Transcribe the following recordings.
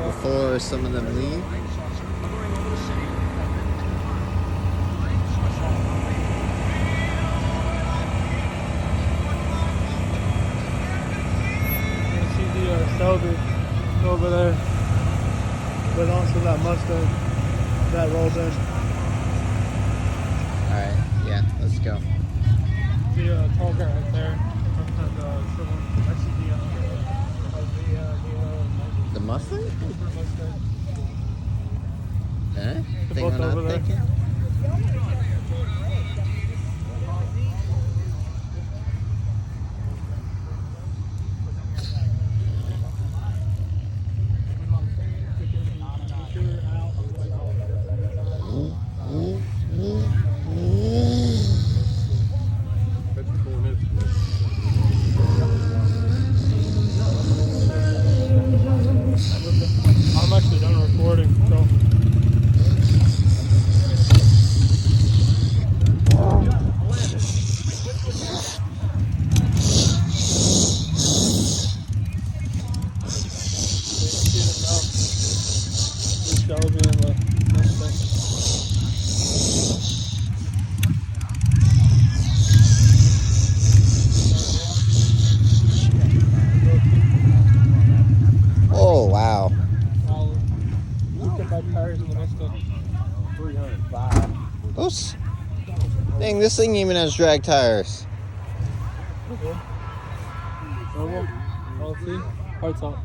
before some of them leave. You see the Shelby over there, but also that Mustang that rolled in. Alright, yeah, let's go. The tall guy right there. The Mustang? Mustang. Eh? The Thing boat I'm not over there. thinking? I'm actually done recording, so. Shelby and the Mustang. Oh, wow. Look at my tires in the Mustang. 305. Those. Dang, this thing even has drag tires. Okay. I'll see. Parts out.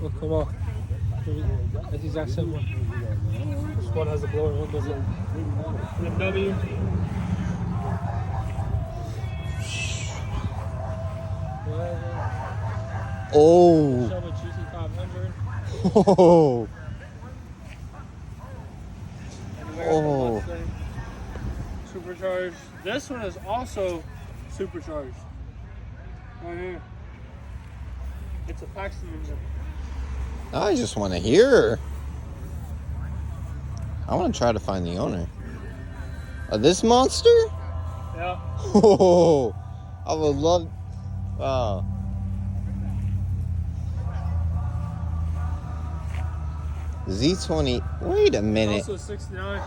Look, come on. That's the exact same one. This one has a blower, one doesn't. BMW. Oh. Chevy GT500. Oh. And Oh. Mustang. Supercharged. This one is also supercharged. Right here. It's a Paxton engine. I just want to hear her. I want to try to find the owner. Of this monster? Yeah. Oh. I would love. Wow. Z20. Wait a minute. Also 69.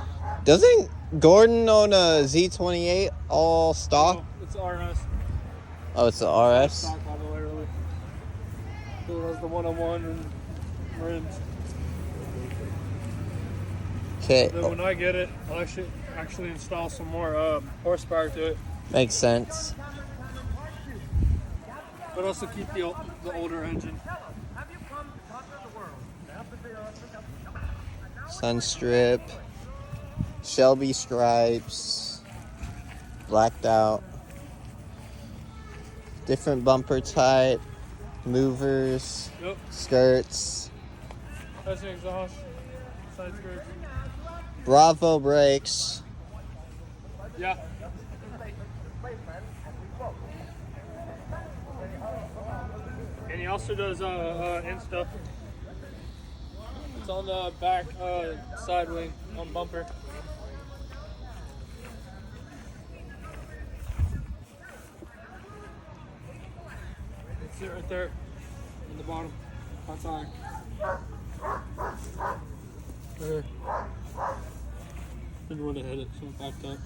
Doesn't Gordon own a Z28 all stock? No, it's RS. Oh, it's the RS? Stock all the way, really. It has the 101 and rims. Okay. Then when I get it, I'll actually install some more horsepower to it. Makes sense. But also keep the older engine. Sunstrip. Shelby stripes. Blacked out. Different bumper type. Movers. Yep. Skirts. That's the exhaust. Side skirts. Bravo brakes. Yeah. And he also does Insta. It's on the back side wing on bumper. It's it right there in the bottom. Outside. Right here. Didn't want to hit it, so it backed up.